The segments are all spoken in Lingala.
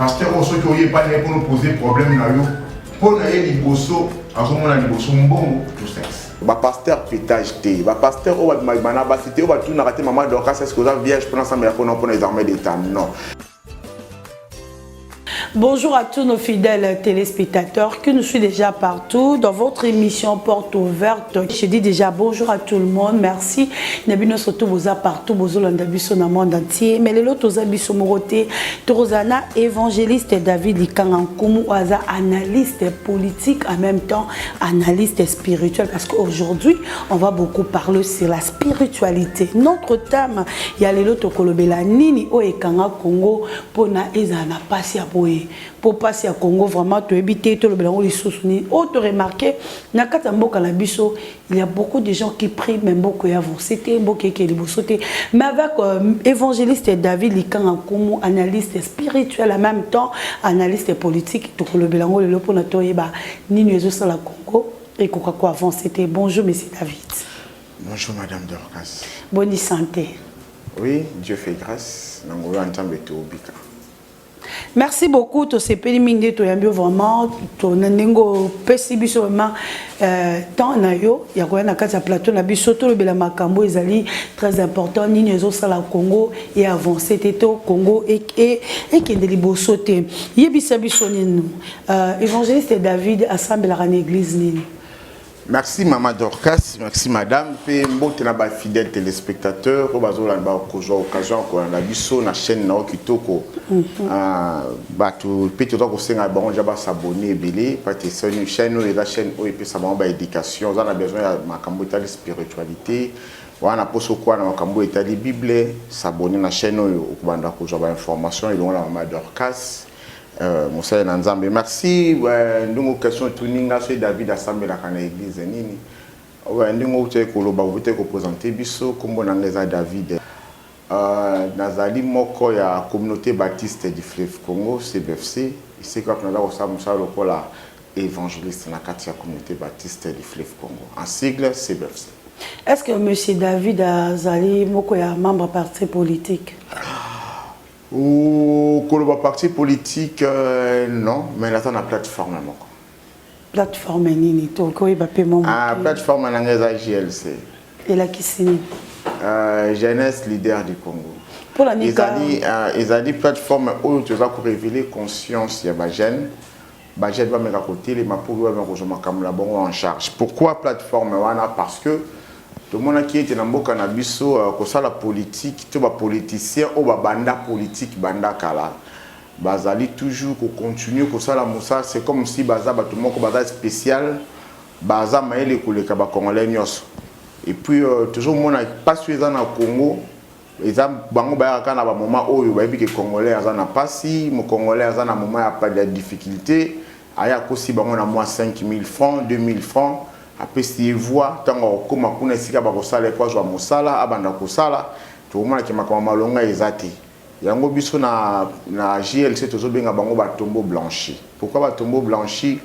pasteur aussi qui n'est pas pour nous poser problème là yo pour na ye liboso azomona liboso mbongo to sexe ba pasteur pétage té ba pasteur o ba bana ba cité o ba tout na raté maman Dorcas est-ce que vous avez vierge pour ensemble pour les armées d'état non. Bonjour à tous nos fidèles téléspectateurs qui nous suivent déjà partout dans votre émission Porte Ouverte. Je dis déjà bonjour à tout le monde. Merci. Nabino soto boza partout bozo landabiso na monde entier. Mais les autres abiso moroté Torozana évangéliste David Likangankumu aza analyste politique en même temps analyste spirituel parce qu'aujourd'hui on va beaucoup parler sur la spiritualité. Notre thème il y a les autres kolobela nini o ekanga Congo pona ezana pasi ya boye. Pour passer à Congo, vraiment, tu éviter tout le blanc, les sous-sounis. Autre remarqué, na katamboka la biso, il y a beaucoup de gens qui prient, même beaucoup y avons. C'était beaucoup qui est sauté. Mais avec évangéliste David Likangankumu, analyste spirituel en même temps, analyste politique, tout le blanc, le loponato yeba, ni nous sur la Congo et quoi avant. C'était bonjour, monsieur David. Bonjour, madame Dorcas. Bonne santé. Oui, Dieu fait grâce. Nous avons entendu tout au bika. Merci beaucoup to se périminde to yambio vraiment to nandengo pesi biso vraiment temps na yo ya ko na kati ya plateau na biso to le bela makambo ezali très important nini ezo sala Congo et avancer tété au Congo et kende liboso te yebisa biso nini évangéliste David assemble la église nini. Merci Maman Dorcas, merci Madame. Pe mbote na ba fidèles téléspectateurs, o bazola ba kozo occasion ko na biso na chaîne na okitoko. Ba tu petit to ko senga ba on jaba s'abonner belé, pa te une chaîne et la chaîne o epesa ba ba éducation, on a besoin ya makambo etali spiritualité. Wana poso kwa na makambo etali Bible, s'abonner na chaîne o okubanda ko ba information et donc la Maman Dorcas. Monsieur Nanzambe, merci. Nous question tuninga sur David assemblé la kana église nini. Nous te koloba vous te présenter biso kombo nangeza David. Nazali moko ya communauté baptiste du fleuve Congo CBFC. Ici quand nous avons ça musa lokola évangéliste na kati ya communauté baptiste du fleuve Congo. En sigle CBFC. Est-ce que monsieur David azali moko ya membre parti politique? Ou le parti politique, non, mais là, on a plateforme. Plateforme, nini, to ko iba paiement. Ah, plateforme en anglais JLC. Et la qui signe? Jeunesse leader du Congo. Pour la Nika. Ils ont dit plateforme où tu vas révéler conscience, il y a des jeunes. Les jeunes vont mettre à côté, les mapous vont mettre en charge. Pourquoi plateforme? Parce que tout le monde qui est dans le cannabis, que la politique, tous les politiciens ou les banda politique, banda kala, bazali toujours continue que ça la moussa, c'est comme si baza tout le monde baza spécial, baza maël que les Congolais nyos. Et puis toujours mon pas suffisant au Congo, les bango ba kana ba moment où ba bi que Congolais azana pas si, mon Congolais azana moment a pas de difficulté, aya ko si bango na moi 5000 francs, 2000 francs. Après si voit tant comme kuna sika ba ko sala kwa jwa mosala abanda ko sala to mona ke makama malonga ezate yango biso na JLC tozo benga bango ba tombeau blanchi. Pourquoi ba tombeau blanchi?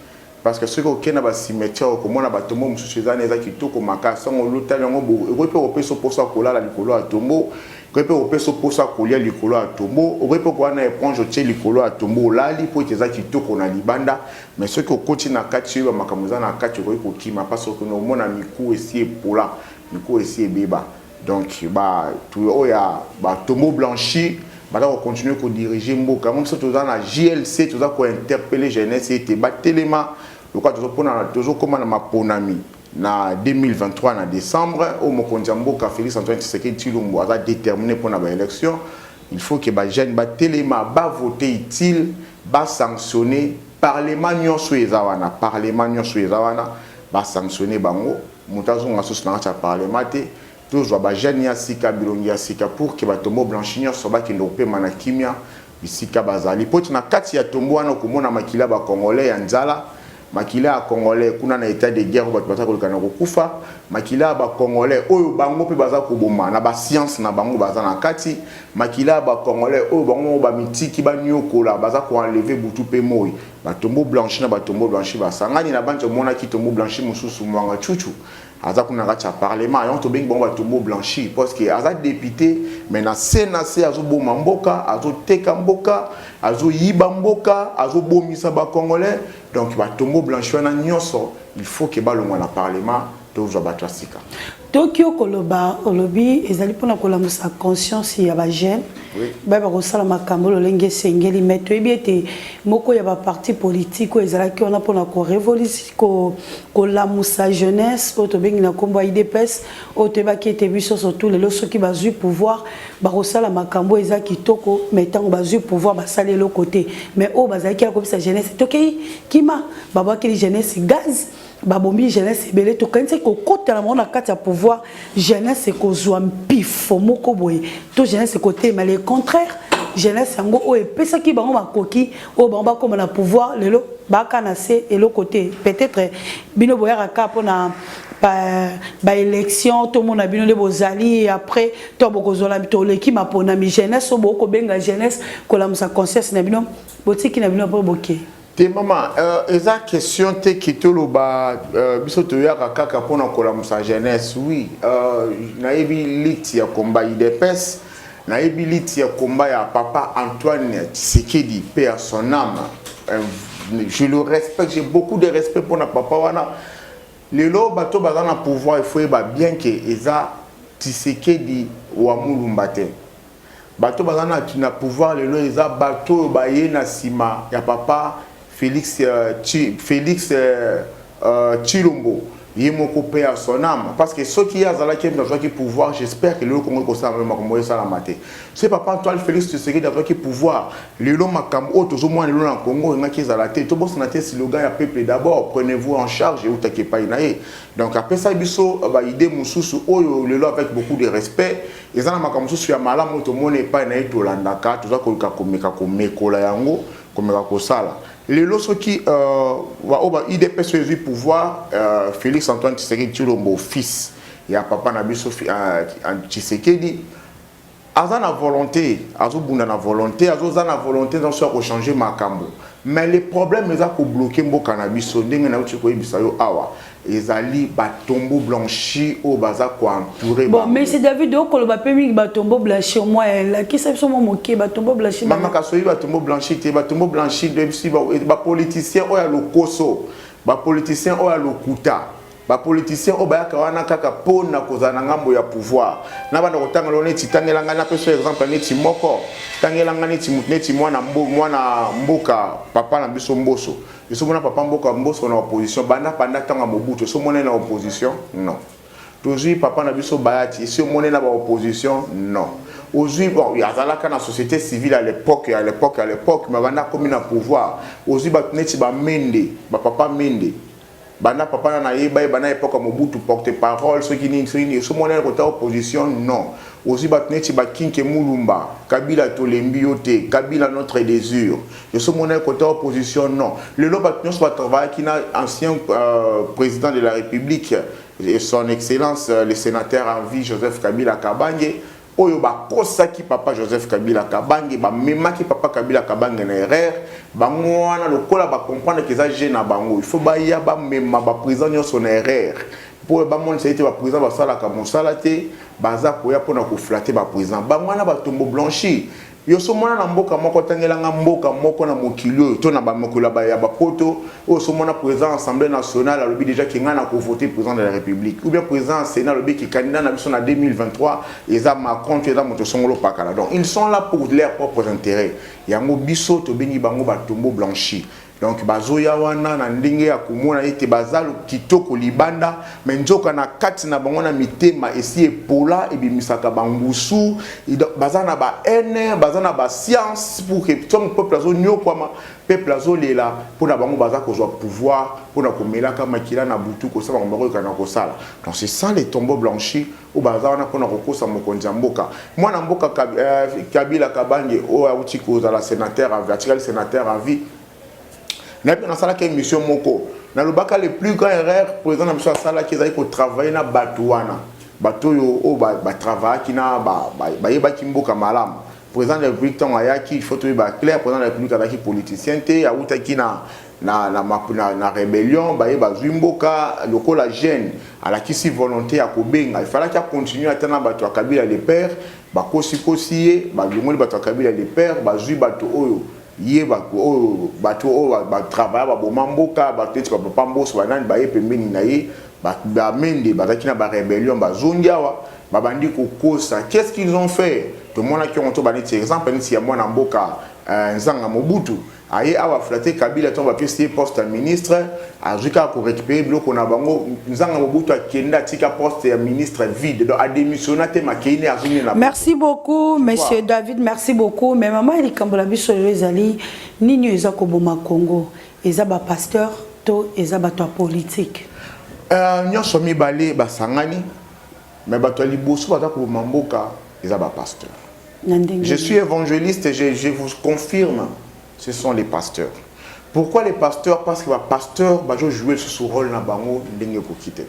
Parce que ceux qui okena ba cimetière ko mona ba tombeau mususu ezana eza kitoko makasa ngo lota yango bo repe opeso posa kolala likolo ya tombeau repe opeso posa kolia likolo ya tombeau repe ko na éponge tie likolo ya tombeau lali po eza kitoko na libanda. Mais ceux qui ont continué à catcher les makamuza na catcher ko kima parce que nous mona miku esi epola miku esi ebeba donc ba tout oya ba tombeau blanchi ba va continuer ko diriger mboka même si tout dans la JLC tout ça ko interpeller jeunesse et ba telema le quoi toujours comme na maponami na 2023 na décembre au mokonzi mboka Félix Antoine Tshisekedi Tshilombo a déterminé pour la élection il faut que ba jeune ba telema ba voter utile ba sanctionner Parlement nyonso ezawana ba sanctionner bango mutazo ngaso na cha parlement te toujours ba jeune ya sika bilongi ya sika pour que ba tombeau blanchignon so ba kindo pe mana kimia bisika bazali poti na kati ya tombeau wana komona makila ba congolais ya nzala makila ya congolais kuna na état de guerre ba batako kana kokufa makila ba congolais oyo bango pe baza koboma na ba science na bango baza na kati makila ba congolais oyo bango ba mitiki ba nyokola baza ko enlever butu pe moi ba tombeau blanchi na ba tombeau blanchi ba sangani na banjo mona ki tombeau blanchi mususu mwanga chuchu aza kuna kati ya parlement yon to bengi bango batombo blanchi parce que aza député mais na CNC azo boma mboka azo teka mboka azo yiba mboka azo bomisa ba congolais donc batombo blanchi wana nyonso il faut que balongwa na parlement to zo batasika Tokyo koloba olobi ezali pona kolamusa conscience ya ba jeune ba ba kosala makambo lolenge sengeli meto ebiete moko ya ba parti politique o ezala ki ona pona ko révolution ko lamusa jeunesse o to bengi na kombo IDPS o te ba ki ete biso surtout le loso ki bazui pouvoir ba kosala makambo ezala kitoko metango bazui pouvoir ba sala le côté mais o bazali ki la komisa jeunesse tokei kima baba ki jeunesse gaz babombi jeunesse belé to kanse ko kota na mona kati ya pouvoir jeunesse ko zwa mpifo moko boye to jeunesse côté mais le contraire jeunesse yango o epesa ki bango makoki o bango ba na pouvoir lelo ba kana se et le côté peut-être bino boya ka pona ba élection to mona bino le bozali et après to bokozola to leki mapona mi jeunesse o boko benga jeunesse ko la musa conscience na bino botiki na bino po boké. Te maman, eza question te kitolo ba biso to yaka kaka pona kola musa jeunesse oui na yebi liti ya combat IDPS na yebi liti ya combat ya papa Antoine Tshisekedi paix à son âme je le respecte j'ai beaucoup de respect pour na papa wana lelo bato bazana pouvoir il faut ba bien que eza Tshisekedi wa mulumba te bato bazana na pouvoir lelo eza bato ba ye na sima ya papa Félix Chilombo, il est mon copain à son âme. Parce que ceux qui ont le pouvoir, j'espère que le Congo est ça la maté. C'est papa Antoine Félix Tshisekedi d'avoir le pouvoir. Le long Makambo, tout le monde en Congo, il y a qui à la tête. Tout le monde si le gars a peuple d'abord, prenez-vous en charge et vous t'inquiétez pas. Donc après ça, il y a une idée le long avec beaucoup de respect. Et ça, Makambo, il y a malade, tout le monde n'est pas naïf au Landaka, tout ça, comme Mekola Yango, comme Kosala. Les lorsqu'ils qui IDPS eu pouvoir Félix Antoine Tshisekedi Tshilombo fils et à papa Nabiso Tshisekedi azana volonté azobunda na volonté azozana volonté dans soit changer makambo mais les problèmes eza ko bloquer mboka na biso ndenge na uti ko yebisa yo awa ezali batombo blanchi o baza ko entourer bon mais c'est David okolo ba pemi batombo blanchi moi la qui ça so moké batombo blanchi mama kasoyi batombo blanchi te batombo blanchi de si ba politicien o ya lokoso ba politicien o ya lokuta ba politicien o ba ka wana kaka pona kozana ngambo ya pouvoir na bana kotanga lo neti tangelanga na peso exemple neti moko tangelanga neti mwana mboka papa na biso mboso biso mona papa mboka mboso na opposition banda panda tanga mobutu so mona na opposition non toujours papa na biso bayati si mona na ba opposition non aujourd'hui bon il y a la société civile à l'époque mais banda comme na pouvoir aujourd'hui ba neti ba mende ba papa mende bana papa na yeba bana époque mobutu porte-parole ceux qui ni ce monnaie côté opposition non aussi batneti bakinke mulumba kabila tolembi yote kabila notre désir et ce monnaie côté opposition non le lo batnyo soit travail qui na ancien président de la République et son excellence le sénateur en vie Joseph Kabila Kabange oyo bakosa ki papa Joseph Kabila Kabange ba memaki papa Kabila Kabange na erreur bango wana lokola ba comprendre que ça gêne na bango il faut ba ya ba mema ba président nyo son erreur pour ba monde ça été ba président ba sala ka mosala te baza ko ya pona ko flatter ba président bango wana ba tombo blanchi yo so mona na mboka moko tangelanga mboka moko na mokilio to na ba mokula ba ya ba poto o so mona président assemblée nationale alobi déjà ki ngana ko voter président de la République ou bien président sénat alobi ki candidat na biso na 2023 eza Macron eza moto songolo pakala donc ils sont là pour leurs propres intérêts yango biso to bengi bango ba tombo blanchi donc bazoya wana na ndenge ya komona ete bazalo kitoko libanda mais nzoka na kati na bango na mitema esi epola ebimisaka bangusu bazana ba haine bazana ba science pour que tout le peuple azo nyokwama peuple azo lela pour na bango baza kozwa pouvoir pour na komelaka makila na butu ko sala bango kana ko sala donc c'est ça les tombeaux blanchis ou baza wana pour na kokosa mokonzi mboka mwana mboka Kabila Kabange o auti ko za la sénateur en vertical sénateur en vie na sala ke mission moko na lobaka le plus grand erreur président na biso sala ki ezali ko travailler na batuana bato yo o ba travailler ki na ba yeba ki mboka malamu président de la République tant ayaki il faut trouver clair président de la République ayaki politicien té autaki na rébellion ba zwimboka lokola jeune ala kisi volonté ya kobenga il fallait qu'il continue à tena bato ya Kabila les pères ba kosi kosiye ba ngoli bato ya Kabila les pères ba zwi bato oyo yé bato oyo ba travailler ba bomamboka ba tete ba pamboso ba nani ba ye pembeni na ye ba mende ba kina ba rébellion ba zondiawa ba bandi kokosa qu'est-ce qu'ils ont fait tout le monde a qui ont ba neti exemple ni si ya mwana mboka nzanga Mobutu aye awa flatter Kabila ton ba pièce poste ministre azuka ko récupérer bloc na bango nzanga Mobutu akenda tika poste ya ministre vide donc a démissionné te makine azuni na. Merci beaucoup monsieur David, merci beaucoup mais maman il kambola biso ezali nini ezako boma Congo ezaba pasteur to ezaba to politique nyonso mibale basangani mais bato liboso batako boma mboka ezaba pasteur. Je suis évangéliste et je vous confirme, ce sont les pasteurs. Pourquoi les pasteurs? Parce que les pasteurs vont jouer ce rôle dans bango ndenge ko quitter.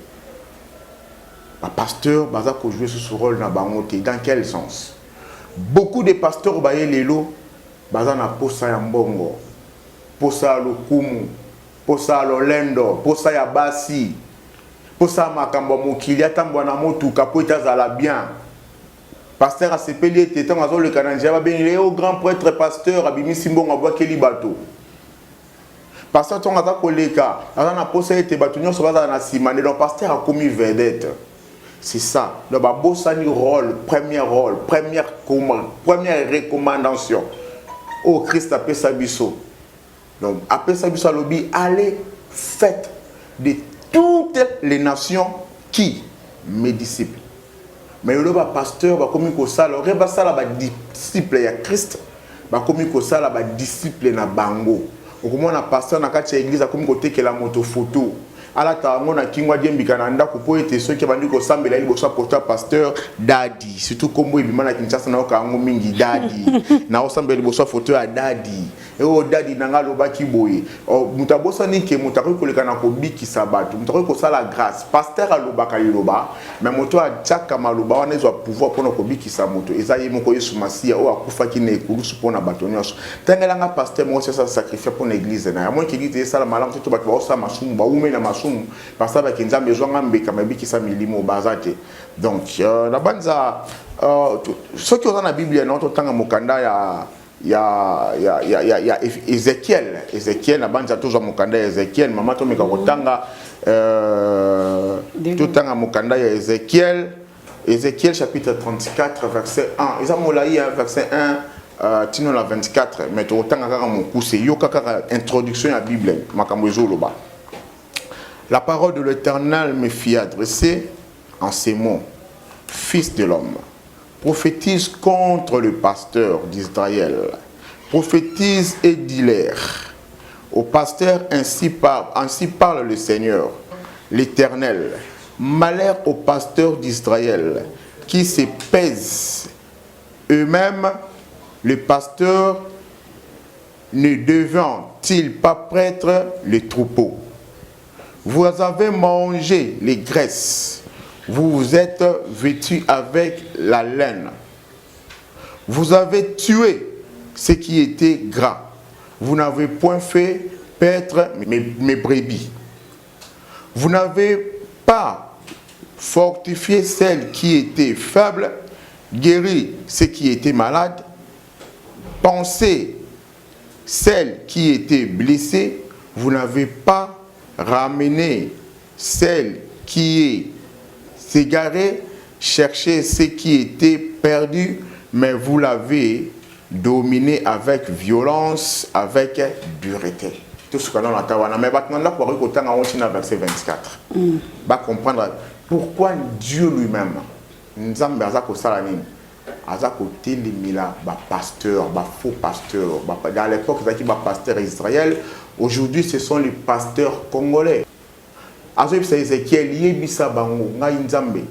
Les pasteurs vont jouer ce rôle dans bango dans quel sens? Beaucoup de pasteurs baye lelo bazana posa ya mbongo, posa lokumu, posa lolendo, posa ya basi, posa makambo mokili atambwa na motuka po etazala bien. Pasteur a sepeli était tant azol le Canadien va bien au grand prêtre pasteur abimi simbonga boa keli bato. Pasteur ton aza koleka, azana posa ete bato nyonso baza na simane donc pasteur a commis vedette. C'est ça. Le babosani rôle, première recommandation. Oh Christ appelle sa biso. Donc appelle sa biso lobby allez faites de toutes les nations qui mes disciples. Mais le pasteur va comme ko sala reba sala ba disciple ya Christ ba comme ko sala ba disciple na bango okomona pasteur na kati ya église comme ko tekela moto photo ala ta ngona kingwa jembika na ndako po ete soki bandi ko sambela ili bosa porteur pasteur dadi surtout kombo ibimana Kinshasa na okango mingi dadi na osambela bosa photo ya dadi o dadi nanga lobaki boye mutabosa nike mutako koleka na ko biki sabatu mutako ko sala grâce pasteur alobaka liloba mais moto a tchaka maloba wana ezwa pouvoir pona ko biki sa moto ezayi moko Yesu Masia o akufa kine ekulusu pona batonyos tangelanga pasteur mo ça sacrifier pour l'église na moi qui dit ça la malamu to ba ko sa masumu ba ume na masumu parce que kinzambe zonga mbeka mabiki sa milimo bazate donc la banza ce qui dans la Bible na to tanga mokanda ya Ezekiel na banza toujours mokanda ya Ezekiel mama to meka kotanga tout tanga mokanda ya Ézéchiel chapitre 34 verset 1 ezamolayi verset 1 tino la 24 mais to tanga kaka mokuse yo kaka introduction à Bible makambo ezoloba. La parole de l'Éternel me fit adresser en ces mots: Fils de l'homme, prophétise contre le pasteur d'Israël. Prophétise et dis-leur au pasteur, ainsi parle le Seigneur, l'Éternel. Malheur aux pasteurs d'Israël qui se pèsent eux-mêmes, le pasteur ne devant-il pas prêtre les troupeaux? Vous avez mangé les graisses, vous vous êtes vêtus avec la laine. Vous avez tué ce qui était gras. Vous n'avez point fait paître mes brebis. Vous n'avez pas fortifié celles qui étaient faibles, guéri ceux qui étaient malades, pensé celles qui étaient blessées. Vous n'avez pas ramené celles qui s'égaraient, cherché ce qui était perdu, mais vous l'avez dominé avec violence, avec dureté. Tout ce que l'on a dit, mais maintenant, là, pour écouter verset 24, va comprendre pourquoi Dieu lui-même, Nzambe azako salanine, azako telimila ba pasteur, ba faux pasteur, dans l'époque ils ba pasteur Israël, aujourd'hui ce sont les pasteurs congolais. Azob sa Ezekiel yebisa bango ngai Nzambe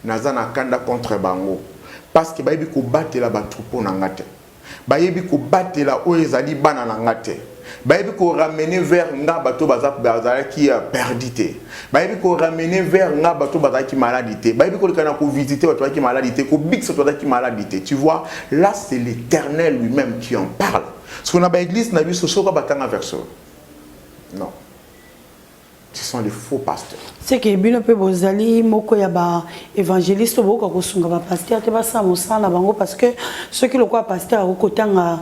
nazana kanda contre bango parce que ba yebi ko batela ba troupeau na ngate. Ba yebi ko batela o ezali bana na ngate. Bayebi ko ramener vers nga bato bazala qui perdité. Bayebi ko ramener vers nga bato bazala qui maladité. Bayebi ko kana ko visiter bato qui maladité, ko big bato qui maladité. Tu vois, là c'est l'Éternel lui-même qui en parle. Ce qu'on a ba église na biso soka batanga verso. Non. Ce sont les faux pasteurs. C'est que bino pe bozali moko ya ba évangéliste boko ko sunga ba pasteur te ba sa mosala bango parce que ceux qui le quoi pasteur ko kotanga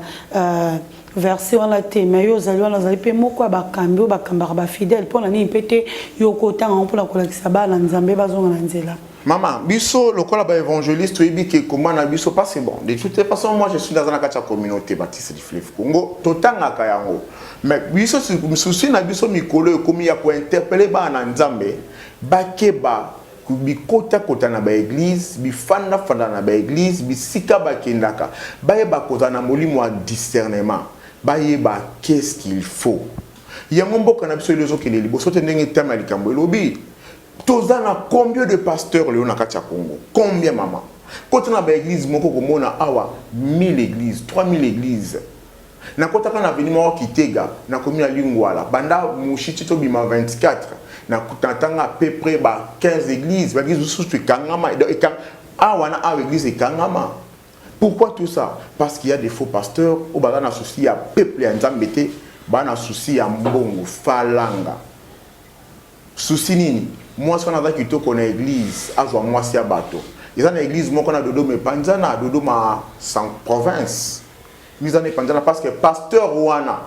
verset on la té mais yo zali on zali pe moko ba kambi ba kambara ba fidèle pour na ni pété yo kotanga on pour la kolakisa ba na nzambe bazonga na nzela. Maman, biso le quoi ba évangéliste oyebi que comment na biso pas c'est bon. De toute façon moi je suis dans une communauté baptiste du fleuve Congo totanga kayango. Mais biso souci na biso mikolo komi ya ko interpeller ba na nzambe bakeba bikota kota na ba église bifanda fanda na ba église bisika bakendaka bayeba kota na molimo wa discernement bayeba qu'est-ce qu'il faut yango mboka na biso lezo keleli boso te ndenge tama likambo elobi tozana combien de pasteurs le na kati ya Congo combien maman kota na ba église moko komona awa 1000 églises 3000 églises na kota kana venima wa Kitega na komina Lingwala banda mushiti to bima 24 na kutantanga à peu près 15 églises l'église sous kangama et awa na awa église kangama. Pourquoi tout ça? Parce qu'il y a des faux pasteurs ou bana souci à peuple en Zambété bana souci à mbongo falanga souci nini moi ce qu'on a qui to connaît église azwa moi si abato ils ont église moi qu'on a dodo mais panzana dodo ma sans province mise en panzana parce que pasteur wana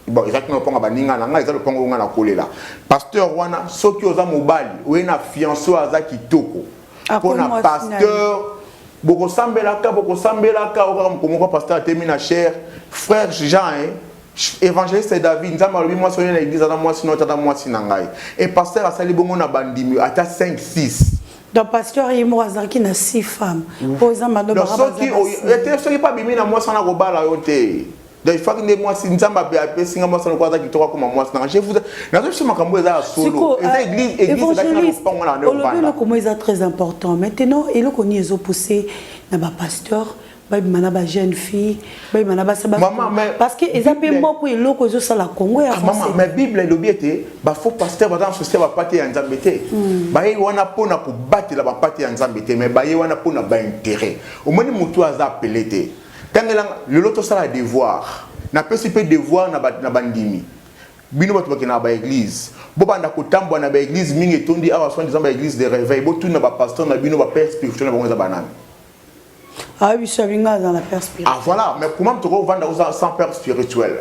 bon exactement ponga baninga na nga ils ont le ponga nga na kolela pasteur wana soki oza mobali ou na fiancé aza kitoko pour na pasteur boko sambelaka oka pasteur termina cher frère Jean évangéliste David nzamba lobi moi soyez na église dans moi sinon tata moi sinangai et pasteur asali bongo na bandimi ata 5 6 donc pasteur yemo azaki na 6 femmes poza mado ba soki pas bimi na moi sana ko bala yote donc il faut que moi si nzamba pe singa moi sana ko azaki to comme moi sana je vous na zo sima kambo eza solo eza église évangéliste le comment est très important maintenant et le koni ezo pousser na ba pasteur ba manaba jeune fille ba manaba sa ba parce que ils appellent beaucoup et loko zo sala Congo ya maman mais bible le biete ba faux pasteur ba dans société ba pati ya nzambete ba yi wana pona ko batela ba pati ya nzambete mais ba yi wana pona ba intérêt au moins mutu aza appelé tangela le loto sala devoir na pesi pe devoir na bandimi bino bato bakina ba église bo banda ko tambwa na ba église mingi tondi awa so ndizamba église de réveil bo tuna ba pasteur na bino ba père spirituel na bango za banana. Ah oui, ça vient dans la père spirituelle. Ah voilà, mais comment tu vendre sans père spirituel?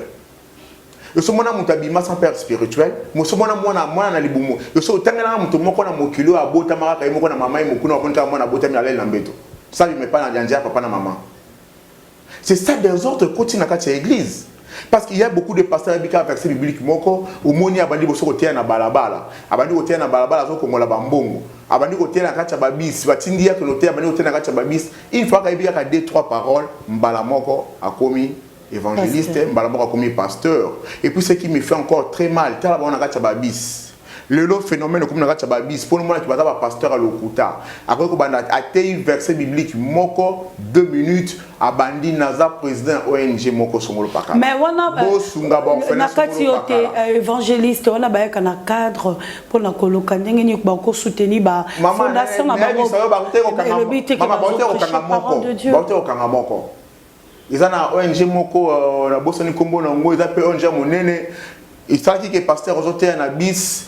Je suis mon amour sans père spirituel. Je suis mon amour na libumo. Je suis tangana muto moko na mokilo abota maraka moko na mama moko na konta mona abota mi alel na mbeto. Ça lui met pas na jandia papa na maman. C'est ça des autres côtés na kati église. Parce qu'il y a beaucoup de pasteurs qui ont verset biblique moko au moni abandi boso kotia na balabala abandi kotia na balabala zo kongola bambongo abandi kotia na kacha babis batindi ya kotia abandi kotia na kacha babis une fois qu'il y a 2-3 paroles mbala moko akomi évangéliste mbala moko akomi pasteur et puis ce qui me fait encore très mal tala ba na kacha babis le lot phénomène comme na kacha babis pour le moment qui va ba pasteur à l'okuta après ko banda atei verset biblique moko 2 minutes abandi naza président ONG moko songolo paka mais wana na kati yote évangéliste wana ba kana cadre pour na koloka ndenge ni ba ko soutenir ba fondation na bango le but que ba okanga moko izana ONG moko na bosoni kombo na ngo iza pe ONG monene isaki ke pasteur ozote na bis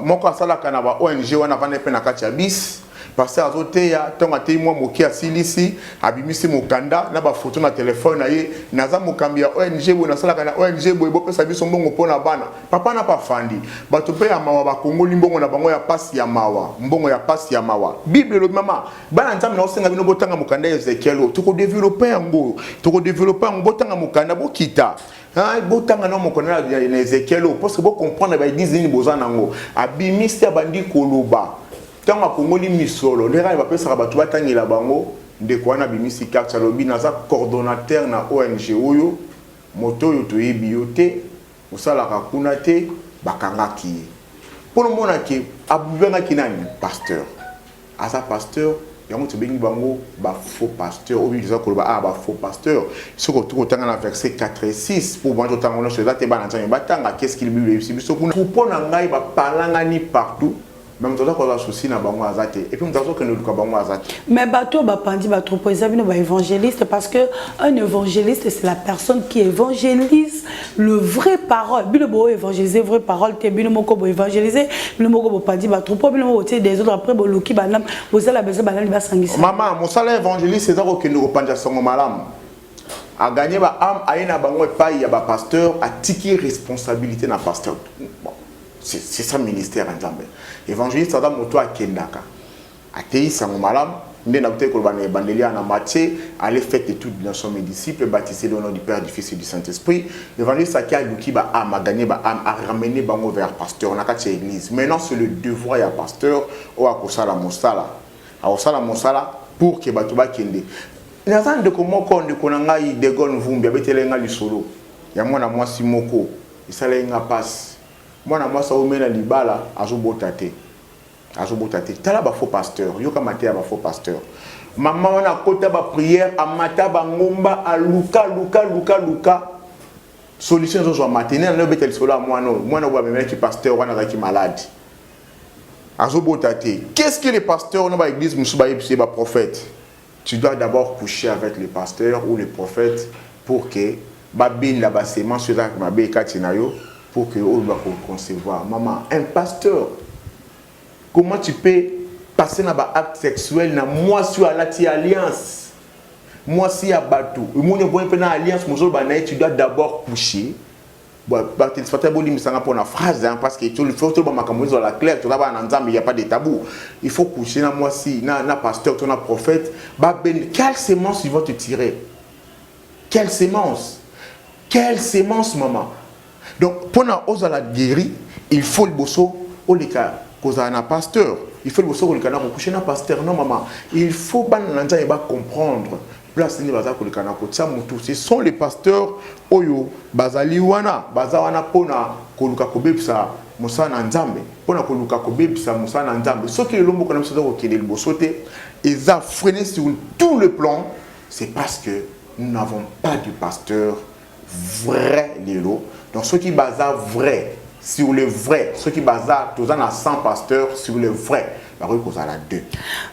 moko asala kana ba ONG wana vane pe na kati ya bis pasteur azote ya tonga te moi moki asilisi abimisi mokanda na ba photo na téléphone na ye naza mokambi ya ONG bo na sala kana ONG bo pesa biso mbongo pona bana papa na pa fandi bato pe ya mawa ba kongoli mbongo na bango ya pasi ya mawa mbongo ya pasi ya mawa bible lo mama bana nzambe na osenga bino botanga mokanda ya Ezekiel to ko développer yango botanga mokanda bokita botanga na mokona na Ezekiel parce que bo comprendre ba église ni bozana ngo abimisi abandi koloba tanga kongoli misolo les gars va pesa bato batangela bango ndeko wana bimisi carte lobi naza coordonnateur na ONG oyo moto yo to yebiote osala ka kuna te bakangaki pour le monde qui abubenga kinani pasteur asa pasteur yango to bengi bango ba faux pasteur ou bien ba faux pasteur ce que tout autant dans verset 4 et 6 pour moi autant on se date ba nzambe batanga qu'est-ce qu'il bible si biso kuna pour na ngai ba palanga ni partout même tout ça qu'on a souci na bango azate et puis nous avons que nous ka bango azate mais bateau ba pandi ba trop poser bino ba évangéliste parce que un évangéliste c'est la personne qui évangélise le vrai parole bino bo évangéliser vraie parole te bino moko bo évangéliser bino moko bo pandi ba trop bino bo te des autres après bo loki ba nam bo sala beza ba nani ba sangisa maman mon sala évangéliste c'est ça que nous panja songo malam a gagner ba am aina bango pa ya ba pasteur a tiki responsabilité na pasteur bon. C'est ça le ministère en Zambie. Évangéliste, ça donne moto à Kendaka. Atei sango malam, ndé na kote kolba na evangelia na Matthieu, allez faites études dans son mes disciples, baptisés au nom du Père, du Fils et du Saint-Esprit. L'évangéliste qui a luki ba am, a gagné ba am, a ramené bango vers pasteur, on a qu'à l'église. Maintenant c'est le devoir ya pasteur ou à kosala mosala. A kosala mosala pour que batuba kende. Nazan de comment konde konanga I de gon vumbi abetelenga lisolo. Ya mwana mwasi moko, isala nga passe. Moi na moi ça au mena libala azobotate tala ba faux pasteur yoka maté ba faux pasteur maman na kota ba prière amata ba ngomba a luka solution zo matinée na betel sola moi wa même qui pasteur wana qui malade azobotate qu'est-ce que les pasteurs dans ba église musuba yebise ba prophète tu dois d'abord coucher avec les pasteurs ou les prophètes pour que ba bin la ba semence là ma be katinayo pour que on va concevoir. Maman, un pasteur, comment tu peux passer dans un acte sexuel na moi sur la alliance, moi si à bateau, moi ne vois pas dans alliance, tu dois d'abord coucher. Bon, c'est pas bon dire ça pour la phrase parce que tu le faut tout dans la claire, tu vas en ensemble, il y a pas de tabou. Il faut coucher na moi si na pasteur, tu na prophète, quelle sémence ils vont te tirer? Quelle sémence? Quelle sémence maman? Donc, pour nous la guérir, il faut le bosso au cas cause un pasteur. Il faut le bosso au cas coucher un pasteur. Non maman, il faut pas comprendre. Place ni baza ko likana ko tsa mutu. Ce sont les pasteurs oyo bazali wana pona ko luka ko bebisa musana nzambe. Pona ko luka ko bebisa musana nzambe. Ce qui est lombo kana msoto ko kele le bossoté, ils a freiné sur tout le plan, c'est parce que nous n'avons pas de pasteur vrai lelo. Donc ceux qui basent vrai sur le vrai, ceux qui basent tous en 100 pasteurs sur le vrai, par contre cause à la 2.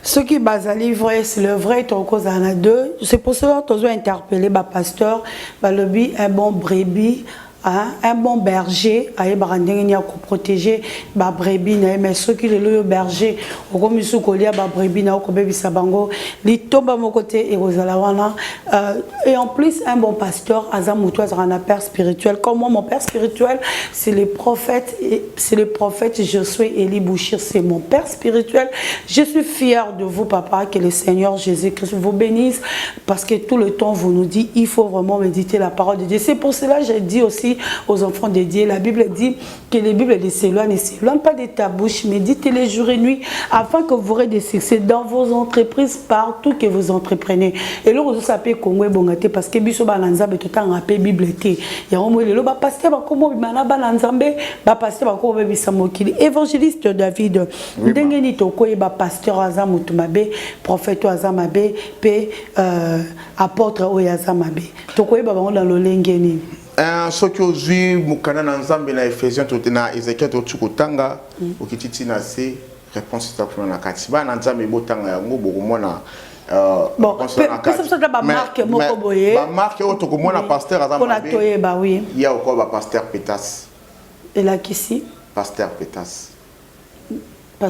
Ceux qui basent vrai c'est le vrai, ton cause à la 2. C'est pour cela que tu as interpellé le pasteur, le un bon brebis. Un bon berger aye barandenge ko protéger ba brebis na mais ceux qui le berger comme misu kolia ba brebis na ko bebisa bango li tomba mon côté et rozala wana et en plus un bon pasteur azamuto azana père spirituel comme moi mon père spirituel c'est le prophète Josué Eli Bouchir, c'est mon père spirituel. Je suis fier de vous papa, que le Seigneur Jésus-Christ vous bénisse parce que tout le temps vous nous dit il faut vraiment méditer la parole de Dieu. C'est pour cela que j'ai dit aussi aux enfants de Dieu, la Bible dit que les Bibles ne s'éloignent pas de ta bouche, méditez-les jour et nuit afin que vous aurez des succès dans vos entreprises partout que vous entreprenez. Et là, vous savez Congo est bongate parce que biso bananzambe tout temps rappelé Bible té. Ya omo le ba pasteur ba komo bimana bananzambe ba pasteur ba komo bebisa mokili. Évangéliste David ndenge ni toko ba pasteur azamutu mabe, prophète azamabe, pe apôtre oyazamabe. Toko ba bango dans lolenge ni. Ce que aujourd'hui mukana na nzambe na Ephésiens tout na Ézéchiel tout kutanga okititi na se réponse ta kuna na kati ba na nzambe botanga yango bokomona bon ça ba marque moko boye ba marque auto ko mona pasteur azamba on a toyé ba oui il y a encore ba pasteur Pétas et là qu'ici pasteur Pétas tu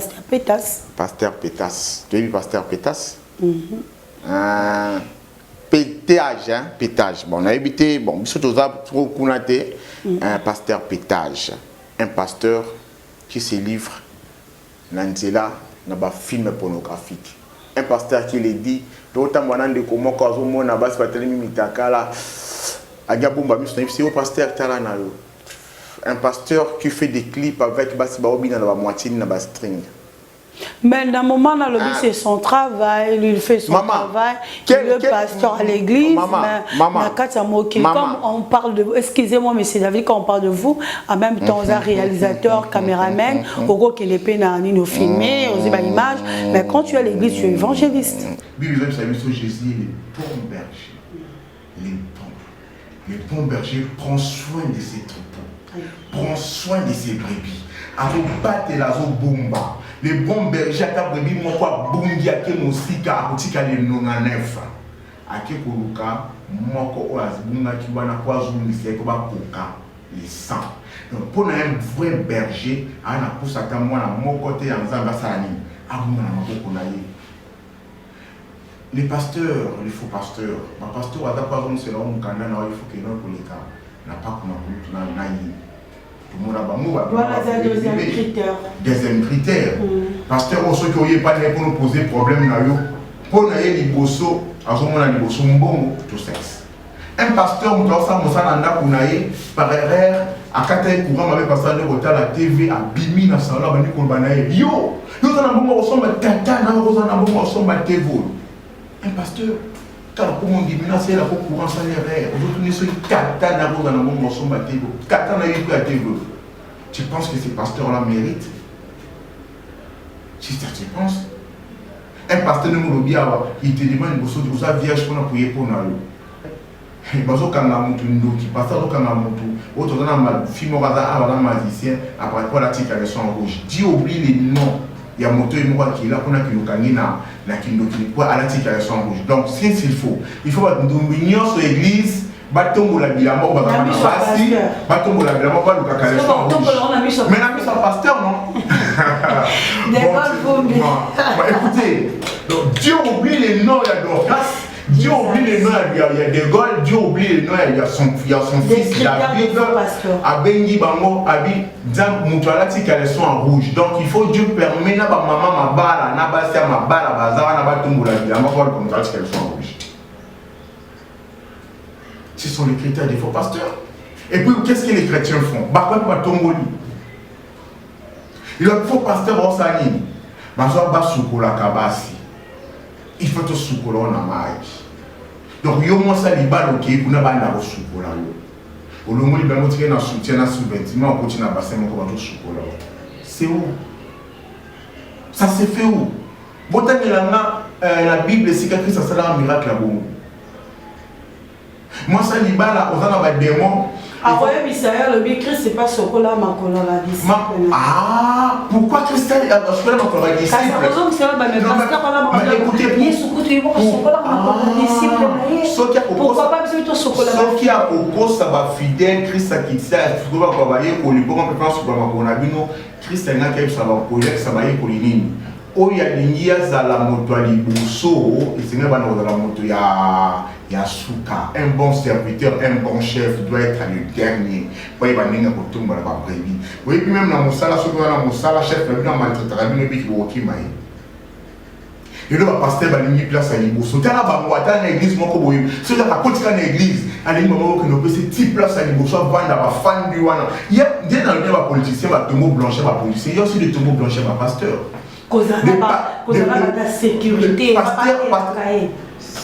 as vu pasteur Pétas pétage. Bon, on a évité, bon, surtout un pasteur pétage. Un pasteur qui se livre dans un film pornographique. Un pasteur qui le dit, un pasteur qui fait des clips avec la moitié de la string. Mais dans le moment, dans le but, c'est son travail, lui, il fait son travail. Le pasteur à l'église, comme on parle de... Excusez-moi, monsieur David, quand on parle de vous, en même temps, un réalisateur, caméraman, au gros qu'il est pénal, nous filmer, aux images, mais quand tu es à l'église, tu es évangéliste. Bible, vous savez, Jésus, les bons bergers, les bons bergers prend soin de ses troupeaux, prend soin de ses brebis. Avant battre la zone bomba. Les bons bergers à brebis m'ont quoi bondi à quel mosika à botika les nonanef. À quel koluka moko oazbunga qui va na quoi zoom c'est que va koka les sangs. Donc pour un vrai berger, à na pousse à moi na mon côté en zamba salani. Abunga na mako konaye. Les pasteurs, les faux pasteurs, ma pasteur a d'abord zoom c'est là où Kanda na il faut que non pour les cas n'a pas comme na naï. Voilà, c'est le deuxième critère. Deuxième critère. Pasteur, ceux qui n'ont pas pour nous poser problème, pour nous aider les bossos, à ce moment-là, les bossos, tout sexe. Un pasteur, par erreur, à 4 ans, courant, avec pasteur de retard, la TV, à Bimi, dans sa là, yo, nous avons un bon ensemble, tata, nous avons un bon ensemble, TV. Un pasteur, car pour mon diminuer, c'est la courant sans erreur. Aujourd'hui, nous sommes 4 ans, nous avons un bon ensemble, TV. 4 ans, nous avons un TV. Tu penses que ces pasteurs-là méritent? Si ça tu penses. Un pasteur ne me dit pas, il te demande de vous avez vierge pour prier pour nous. Il passe au Kangamutu, qui passe au Kangamutu, autre dans ma fille magicien, après quoi l'article avec son rouge. Dis oublie les noms. Il y a moto et moi qui est là pour nous gagner na kindo qui quoi à l'article avec son rouge. Donc c'est ce qu'il faut. Il faut que nous venions sur l'église. Batombo la bilamo ba na basi batombo la bilamo ba luka kale so mais na mis son pasteur non bon écoutez donc Dieu oublie les noms il y a Dorcas Dieu oublie les noms il y a De Gaulle Dieu oublie les noms il y a son fils David abengi bango abi dans mutuala tikale sont en rouge donc il faut Dieu permet na ba maman mabala na basi mabala bazara na batombo la bilamo ba mutuala tikale sont en rouge. Ce sont les critères des faux pasteurs. Et puis, qu'est-ce que les chrétiens font? Il y a un faux pasteur en Sani. Il faut que ce soit en amaï. Donc, il y a un ça qui est pour ne pas avoir de chocolat. Au moment où il y a un soutien à sous-vêtement, on continue à passer mon chocolat. C'est où? Ça s'est fait où? La Bible, c'est que ça sera un miracle à vous. Moi, ça dit là, on a des démons. Ah ouais, mais ça le Christ, c'est pas ce que là, ma colonne la disciple. Ah, pourquoi Christ a ce que là, ma colonne la disciple? Pourquoi pas plutôt ce que là? Sauf qu'il y a au cause, ça va fidèle, Christ a quitté, il faut travailler pour lui, pour qu'on peut sur ma colonne. Christ a un ça va pour lui, ça va y pour les lignes. Oya lingia za la moto à Liboso, et c'est même pas dans la moto, il y a Souka. Un bon serviteur, un bon chef doit être le dernier. Pas y avoir n'importe pour tout le monde va prévu. Oui, puis même dans mon salle, ce qu'on a dans mon salle, chef, le bien maltraité, il y a qui vont qui maille. Et là, le pasteur va ligner place à Liboso. Tu as là, tu as l'église, mon cobo. Si tu as continué à l'église, à l'église, que nous faisons cette place à Liboso, vendre à fan du wana. Il y a des dans le politicien, va tombeau blanchir, va policier. Il y a aussi des tombeaux blanchir, va pasteur. Cause de sécurité.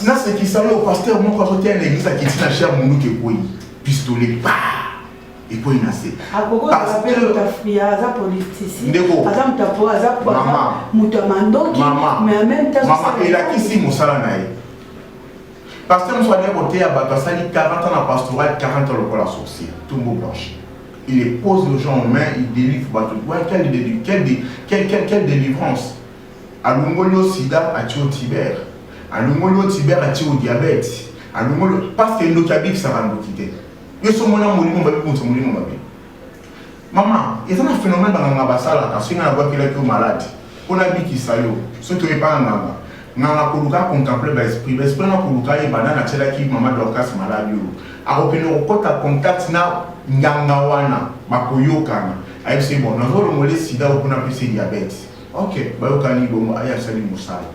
Non, c'est qui savait au pasteur, moi quand j'étais à l'église, à qui dit la chair, mon qui est pistolet, bah, et puis il n'a assez. À propos de la fille, à la politicien, à la mais en même temps, maman, il a qui si mon salanaï. Pasteur, nous sommes côté à Batasali, 40 ans à pastoral, 40 ans le col à sorcier, tout le monde blanchi. Il les pose les gens en main, il délivre Batou. Quelle délivrance. À l'Ungolo Sida, à Tio Tibère. À l'Ungolo Tibère, à Tio Diabète. À l'Ungolo, parce que nous qui ça va nous quitter. Nous sommes là, nous sommes là. Maman, il y a un phénomène dans la bassala, parce qu'on a vu qu'il est malade. On a vu qu'il s'est ce qui n'est pas un maman. Nous avons contemplé l'esprit. L'esprit n'a pas eu banane à celle qui maman Dorcas malade. A repérer au contact na ngangawana makoyokana ayi c'est bon nous allons le sida ou qu'on appelle diabète. OK, bah okani bon aya sali musala.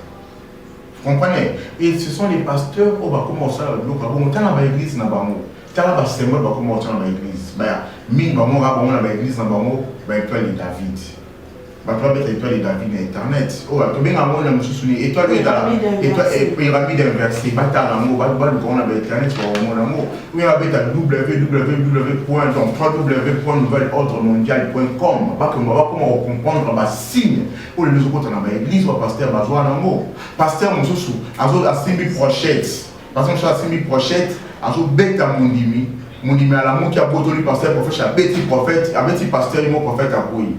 Vous comprenez? Et ce sont les pasteurs au va commencer à donc bon tant dans l'église na bango. Tant là seulement va commencer dans l'église. Bah min ba mo ga bon dans l'église na bango, bah toi les David. Bato beta étoile David na internet. Oh, to benga mona mususuni étoile pyramide inversée. Bata na mo ba ko na internet ko mona mo. Oui beta www.nouvelle-ordre-mondial.com. Ba ko ba comment comprendre ba signe pour les autres na ba église ba pasteur ba zo na mo. Pasteur mususu azo asimbi prochette. Parce que ça asimbi prochette azo beta mundimi à la mo qui a botoli pasteur prophète beti prophète abeti pasteur mo prophète a boui.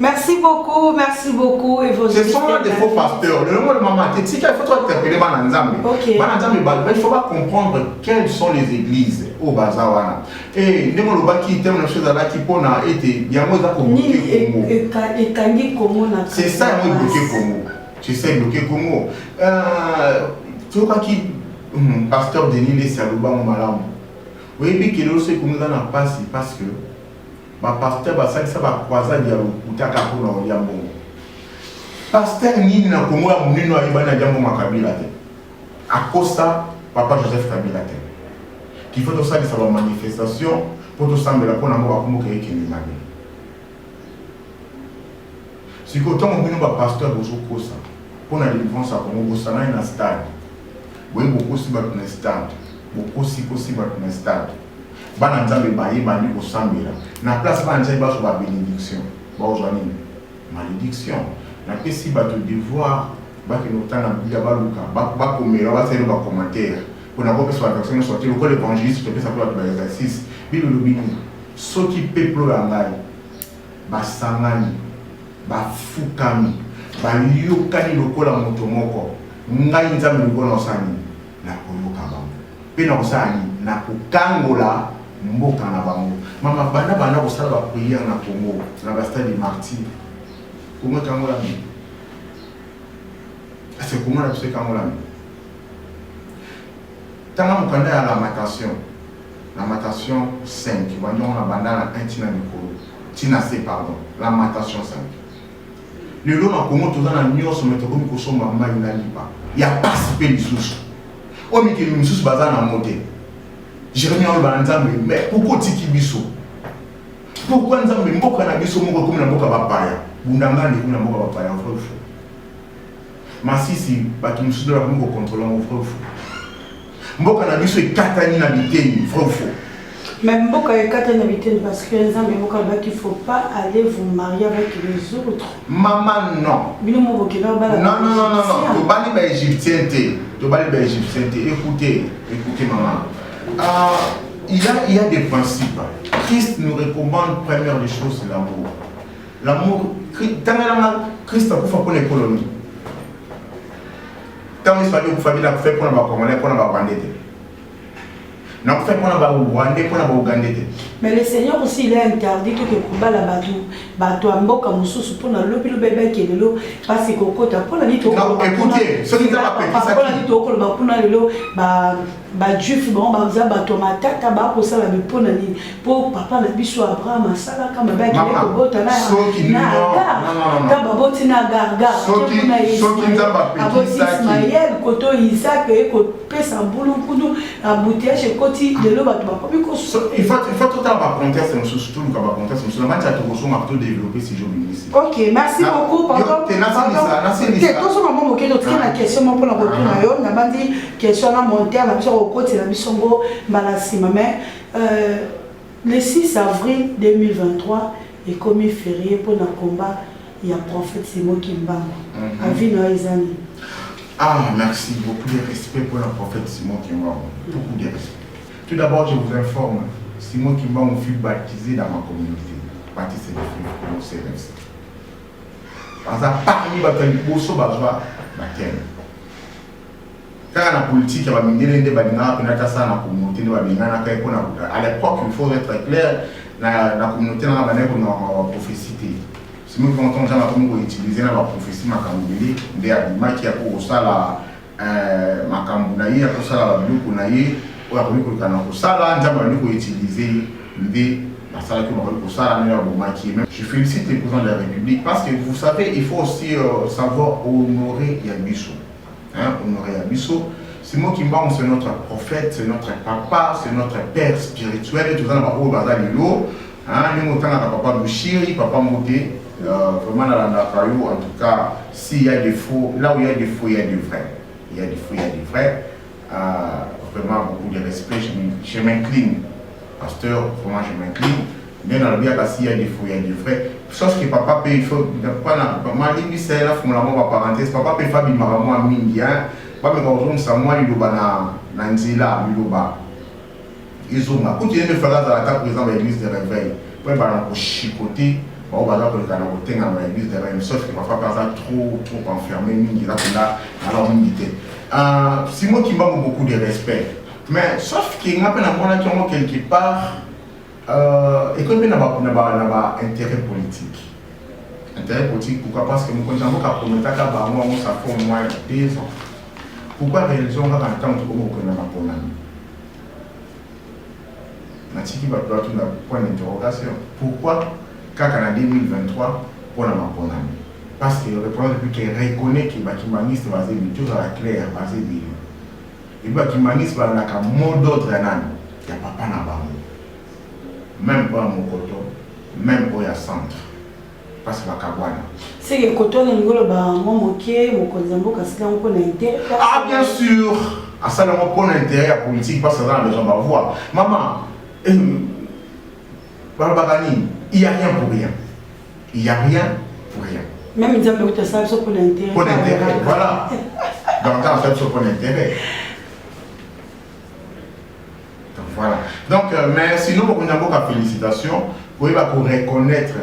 Merci beaucoup et vos ce sont des faux pasteurs. Le nom de maman, il faut interpeller Bananzambe. Il faut pas comprendre quelles sont les églises au Bazawana. Et nous avons qui thème chose à la qui pone a été bien moins à bloquer Congo. C'est ça moi bloquer Congo. Je sais bloquer Congo. Tu vois qui pasteur Denis Salouba Malam. Oui, mais qu'il aussi comme nous en passe parce que ma pasteur va ça va croiser dialogue utaka kuna yambo pasteur nini na Congo ya munino ayibana jambo makabila te akosa papa Joseph Kabila te qu'il faut ça sa manifestation pour tout sembler pour na ngo bakumbuka ekini mabe siko to munino ba pasteur bozo kosa pour na délivrance à Congo bosana na stade boye beaucoup si ba na stade beaucoup si ba na stade bana nzambe baye bani kosambela na place bana nzambe baso ba bénédiction ba ozwani malédiction na pesi ba to devoir ba ke notana bila baluka ba komela ba selo ba commentaire kuna ko pesa ba action sortir ko l'évangéliste to pesa ko ba exercice bible lobini soki peuple ngai ba sangani ba fukami ba yokani lokola moto moko ngai nzambe lokola osani na koyoka bango pe na osani na kokangola mboka na bango mama bana kosala ba prière na Congo na ba stade martyr Congo kangola mi c'est comment la psyché kangola mi tanga mukanda ya lamentation 5 banyo na banda na 1 tina mikolo tina C pardon lamentation 5 le lo na Congo tozana nyoso metoko mikosomba mai na lipa ya participer lisusu o mikili misusu bazana moté Jérémie Nzambe, mais pourquoi tiki biso? Pourquoi Nzambe mboka na biso moko comme na mboka bapaya? Bundanga ni na mboka bapaya vrai fou. Masisi baki musudo la moko contrôler mon vrai fou. Mboka na biso ekatani na biteni vrai fou. Mais mboka ekatani na biteni parce que Nzambe mboka ba qu'il faut pas aller vous marier avec les autres. Maman non. Bino mo bokela ba. Non. To bali ba égyptien té. Écoutez maman. Il y a des principes. Christ nous recommande, première des choses, l'amour. L'amour, Christ a fait pour l'économie. Tant qu'il fallait que famille a fait pour la Congolais, pour la Rwandais. Non, fait pour la Rwandais, pour la Ougandais. Mais le Seigneur aussi, il a interdit que combat la bateau en boca moussous pour la lopi le bébé qui est le lot parce que kokota pour la nuit au non écoutez ce qui t'a rappelé ça pour la nuit au col ba pour la lo ba juif bon ba za bateau matata ba pour ça la pour la nuit pour papa la biso Abraham sala kama ba qui est kobota na non ba boti na garga soki nzamba petit Ismaël koto Isaac et ko pesa mbulu kudu abouteage koti de lo bato ba ko il faut tout avoir contexte surtout nous va contexte sur la matière de ressources marteau développer si je ministre. OK, merci beaucoup pardon. Tout ce moment OK notre la question pour la retour na yo na bandi question na monter na biso au côté na bisongo balasima mais le 6 avril 2023 est comme férié pour le combat il y a prophète Simon Kimbangu avis na izani. Ah merci beaucoup de respect pour le prophète Simon Kimbangu. Beaucoup de respect. Tout d'abord je vous informe Simon Kimbangu fut baptisé dans ma communauté. Baptisé de Fille, CRMC. Parce que parmi les bosso bazwa baptême. Quand la politique va mener des balina pour notre ça la communauté de balina à l'époque il faut être clair la communauté na balina pour prophétie. Si nous comptons déjà comment utiliser la prophétie makambili des abima qui a pour ça la makambunayi pour ça la bible kunayi ou la communauté kana pour ça là nzamba nous utiliser des je félicite le président de la République parce que vous savez, il faut aussi savoir honorer Yabiso. Honorer Yabiso. Simon Kimbangu, c'est notre prophète, c'est notre papa, c'est notre père spirituel. Et tout ça, nous avons bazar lilo. Nous avons papa Bouchiri, papa Moté. Vraiment, dans la caillou, en tout cas, s'il y a des faux, là où il y a des faux, il y a des vrais. Il y a des faux, il y a des vrais. Vraiment, beaucoup de respect. Je m'incline. Pasteur, vraiment, je m'incline. Bien dans le bien, s'il y a des faux, il y a des vrais. Sauf que papa peut, il faut pas la. Ma ligne, c'est là, il faut la parenthèse. Papa peut faire des maramo à Mindia. Pas me quand on s'en moi, il doit na Nzila, il doit. Ils ont continué de faire dans la table présent de l'église de réveil. Pour aller chicoter. On va dire que le Canada dans l'église de réveil. Sauf que parfois, par ça, trop enfermé, Mindia, là, alors Mindia. C'est moi qui manque beaucoup de respect. Mais sauf qu'il y a quelque part. Et comme il y a un intérêt politique. Intérêt politique, pourquoi? Parce que nous connaissons que ça fait au moins 2 ans. Pourquoi réalisons qu'on a un temps où on a un point d'interrogation. Pourquoi quand en 2023 on a un point? Parce que le président depuis qu'il reconnaît que le bâtimaniste va se mettre à la claire, va se dire. Le bâtimaniste va avoir un mot d'ordre, il n'y a pas de même pas mon coton, même pas à centre. Parce que c'est que le coton est intérêt. Ah, bien sûr! À ça, on a intérêt à politique parce que dans les gens vont voir. Maman, il n'y a rien pour rien. Il n'y a rien pour rien. Même ils disent que ça, c'est pour l'intérêt. Pour l'intérêt, voilà. Dans le temps, en fait, c'est pour l'intérêt. Voilà. Donc, mais sinon, on a beaucoup de félicitations. Vous pouvez reconnaître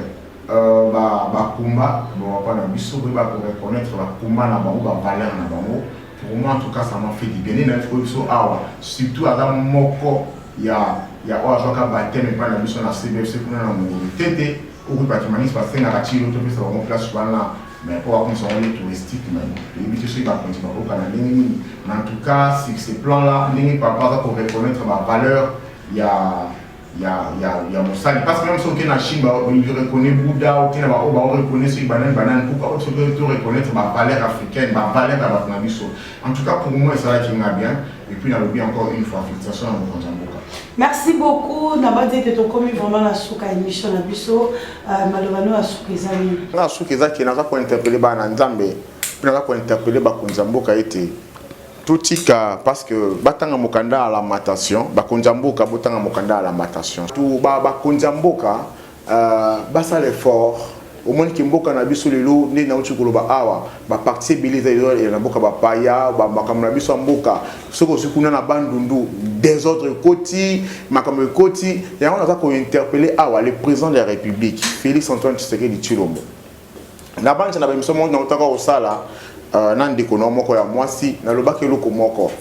Kumba, vous pouvez reconnaître Kumba, la valeur. Pour moi, en tout cas, ça m'a fait du bien. Surtout à Moko, il y a un baptême, mais pas la mission de la CBFC pour nous aider. Au bâtiment, parce que la Chine, c'est vraiment place mais pour avoir une touristique, en tout cas, sur ces plans-là, pour reconnaître ma valeur, il y a mon salut. Parce que même si on est en Chine, il reconnaît Bouddha, on reconnaît ce banane, pourquoi on peut reconnaître ma valeur africaine, ma valeur à la mission. En tout cas, pour moi, c'est ça qui m'a bien. Et puis, on a oublié encore une fois, félicitations à mon Konzamboka. Merci beaucoup. Nabadi que tu commis vraiment la souka émission na biso malobano a soukezani. Na soukeza qui n'a pas interpellé ba Nzambe, n'a pas interpellé ba Konzamboka été tout tika parce que batanga mokanda à la matation, ba Konzamboka botanga mokanda à la matation. Tout ba Konzamboka ba ça l'effort. Au moins qui mboka na biso lelo ne na utukolo ba awa ba partie biliza et na mboka ba paya ba makamna biso mboka soko sikuna na bandundu des autres côtés makamwe côté et on a ko interpeller awa le président de la République Félix Antoine Tshisekedi Tshilombo na banza na biso monde na utaka osala na ndeko no moko ya mwasi na lobaki loko moko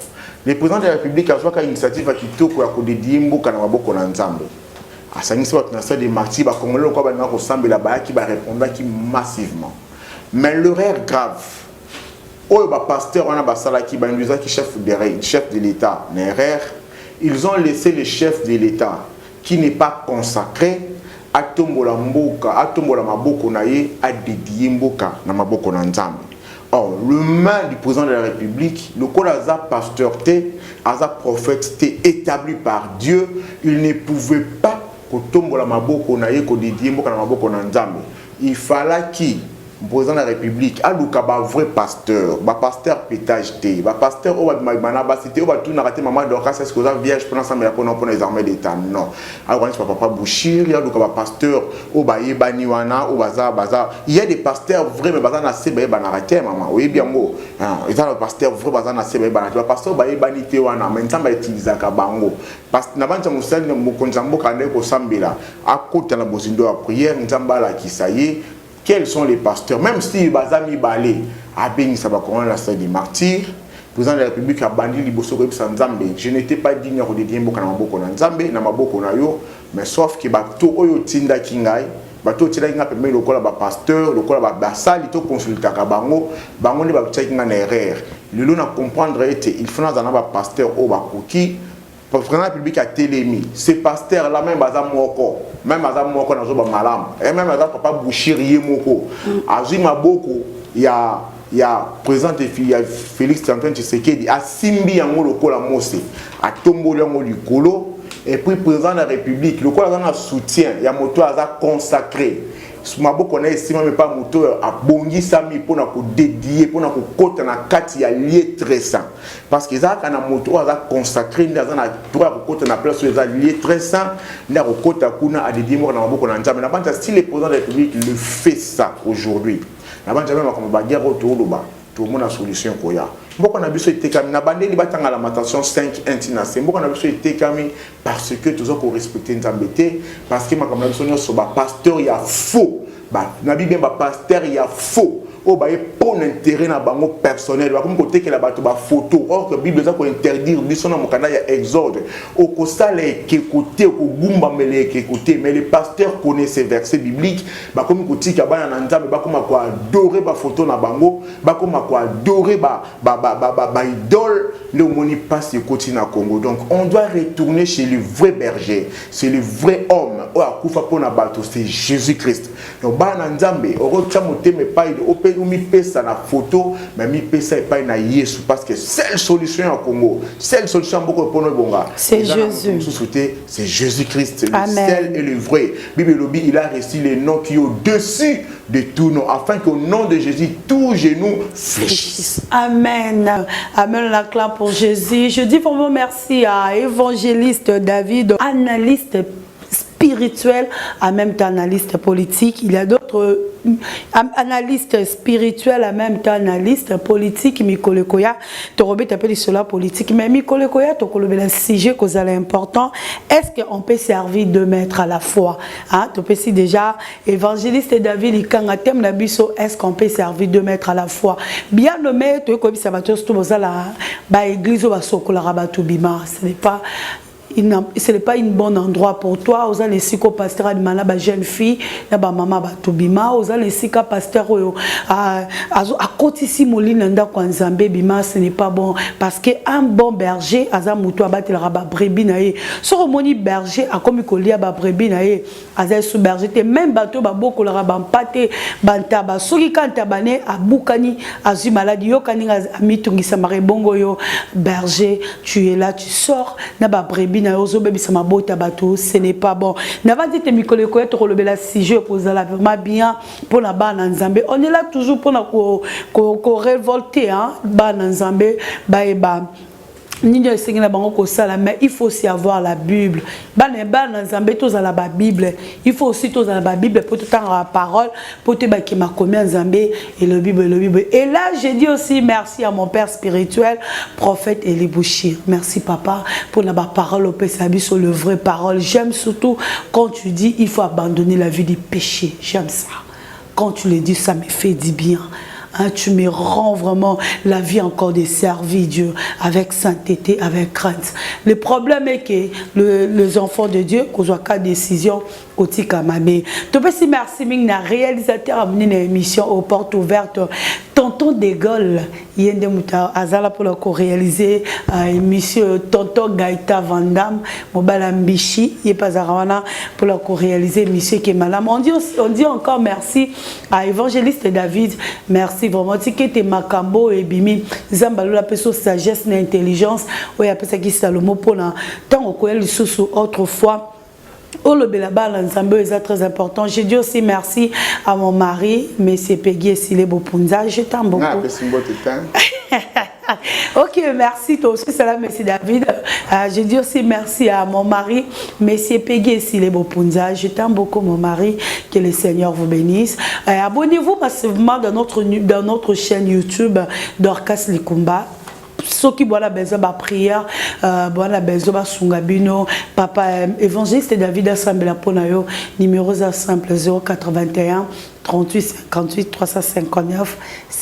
le président de la République a zwaka initiative à kitoko ya ko dédier mboka na maboko na Nzambe. À Sangiswa, on a fait des martyrs, bah, comme le quoi, bah, ressemble la baille qui va répondre qui massivement. Mais l'erreur grave, oh, bah, pasteur, on a bah, ça qui, bah, qui chef de l'État, l'erreur, ils ont laissé le chef de l'État qui n'est pas consacré à tombola mboka, à tombola maboko naye, à dédier mboka na maboko na Nzambe. Or, le main du président de la République, le Kolaza pasteur T, Aza prophète T, établi par Dieu, il ne pouvait pas il fallait qu'il le président de la République a un vrai pasteur, un pasteur pétage T, un pasteur au cité au tout narraté maman donc c'est ce que vous avez vierge pour l'ensemble pour les armées d'État non. Alors on papa Bouchir, il y a un pasteur au Baniwana au bazar. Il y a des pasteurs vrais mais bazar na sebe banarate maman. Oui bien mot. Il y a un pasteur vrai bazar na sebe banarate. Le pasteur banité wana mais ça va utiliser ka bango. Parce que na banja musali mo konzambo kande ko sambela. À côté la bozindo à prière nzamba la kisaye. Quels sont les pasteurs? Même si Bazami Balé a béni sa bakoran la salle des martyrs, le président de la République a banni Liboso Reb Sanzambe. Je n'étais pas digne de dire Mboka na maboko na Nzambe, na maboko na yo, mais sauf que bato oyo tinda kingai, bato tinda kinga pembe lokola ba pasteur, lokola ba basali to consulta ka bango, bango ne ba tsakinga na erreur. Le lot na comprendre était il faut na ba pasteur o ba koki. Le président de la République a télémis. Ces pasteurs-là, même Bazam Moko, même Bazam Moko, Malam, et même Bazam Papa Bouchirier Moko, Azima Boko, il y a président Félix Antoine Tshisekedi, a Simbi Yango Lokola Mose, a Tombo Yango Likolo, et puis président de la République, le Kola a soutien, il y a Moto Aza consacré. maboko na esima mais pas moto abongi sami pour na ko dédier pour na ko kota na kati ya lieu très saint parce que ça kana moto aza consacré dans na droit ko kota na place où ça lieu très saint na ko kota kuna a dédier mo na maboko na nzambe na banta si le président de la République le fait ça aujourd'hui na banta même comme baguerre autour do ba tout le monde a solution koya mboko na biso etekami na bandeli batanga la matation 5 intinacé mboko na biso etekami parce que toujours ko respecter nzambe te parce que makambo na biso nyonso ba pasteur ya faux ba na bible ba pasteur ya faux o ba pour intérêt na bango personnel ba comme côté que la bato ba photo or que bible ça ko interdire biso na mokanda ya exode au kosale ke côté ko gumba mele ke côté mais les pasteurs connaissent ces versets bibliques ba comme côté ka bana na nzambe ba comme ko adorer ba photo na bango ba comme ko adorer ba idole le moni passe côté na Congo. Donc on doit retourner chez le vrai berger, c'est le vrai homme o akufa pona bato, c'est Jésus-Christ. Donc bana nzambe o rocha moteme pa de mi pesa na photo mais mi pesa pas na Yesu parce que seule solution au Congo, seule solution beaucoup pour nous bonga c'est Jésus, c'est Jésus-Christ, le seul et le vrai. Bible lobby il a reçu les noms qui au dessus de tous nos afin qu'au nom de Jésus tous genoux fléchissent. Amen. Amen. On acclame pour Jésus. Je dis vraiment merci à évangéliste David, analyste spirituel, en même temps analyste politique. Il y a d'autres analystes spirituels, en même temps analystes politiques. Mikole Koya, tu robes t'appelles cela politique, mais Mikole Koya, tu colobes le sujet que c'est important. Est-ce qu'on peut servir deux maîtres à la fois? Hein? Tu peux si déjà évangéliste David, il kanga thème nabiso. Est-ce qu'on peut servir deux maîtres à la fois? Bien nommé, tu es comme ça va tout ça là, bah église ou bah sokola rabatu bima. Ce n'est pas un bon endroit pour toi. Aux les siko pasteur de malaba jeune fille, na ba maman ba tobima. Aux les sika pasteur à côté ici molina nda kwa nzambe bima, ce n'est pas bon parce que un bon berger aza muto abattre la ba brebis na ye. So moni berger a comme kolia ba brebis na ye, aza sous berger te même bateau ba boko la ba mpate bantaba. Soki kanta bane abukani azu maladie yo kaninga amitungisa mare bongo yo berger, tu es là, tu sors na ba brebis. Ce n'est pas bon. N'avant dit Mikole Koya to kolobela sujet pour la vraiment bien pour la bana nzambe. On est là toujours pour na ko révolter hein bana nzambe ba mais il faut aussi avoir la Bible. Il faut aussi tous la Bible pour tout temps la parole, pour te qui m'a commis en Zambé et le Bible. Et là, j'ai dit aussi merci à mon père spirituel, prophète Eli Bouchir. Merci papa pour la parole au Pessabi sur le vrai parole. J'aime surtout quand tu dis il faut abandonner la vie du péché. J'aime ça. Quand tu le dis, ça me fait du bien. Hein, tu me rends vraiment la vie encore de servir Dieu avec sainteté, avec crainte. Le problème est que les enfants de Dieu, qu'on soit cas décision, au Tikamame. Tu peux si merci, Ming, réalisateur a mené une émission aux portes ouvertes. Tonton De Gaulle, il y a des moutons Azala pour le réaliser émission Tonton Gaïta Vandam, Mobala Mbichi, il n'y a pas Zarawana pour le réaliser émission qui est malade. On dit encore merci à évangéliste David. Merci vraiment. Tikete Makambo et Bimi, Zambalou la personne sagesse et intelligence. Oui, après ça qui est le mot pour tant au coin le sous autrefois. Oh le belaba l'ensemble est très important. Je dis aussi merci à mon mari, Monsieur Peggy et Sile Bopunza. Je t'aime beaucoup. Ok, merci toi aussi, salam, merci David. Je dis aussi merci à mon mari, Monsieur Peggy et Sile Bopunza. Je t'aime beaucoup mon mari, que le Seigneur vous bénisse. Abonnez-vous massivement dans notre chaîne YouTube Dorcas Likumba. Ceux qui ont besoin de prière, ont besoin de sungabino, papa évangéliste David Assemblée pour nous, numéro simple 081 38 58 359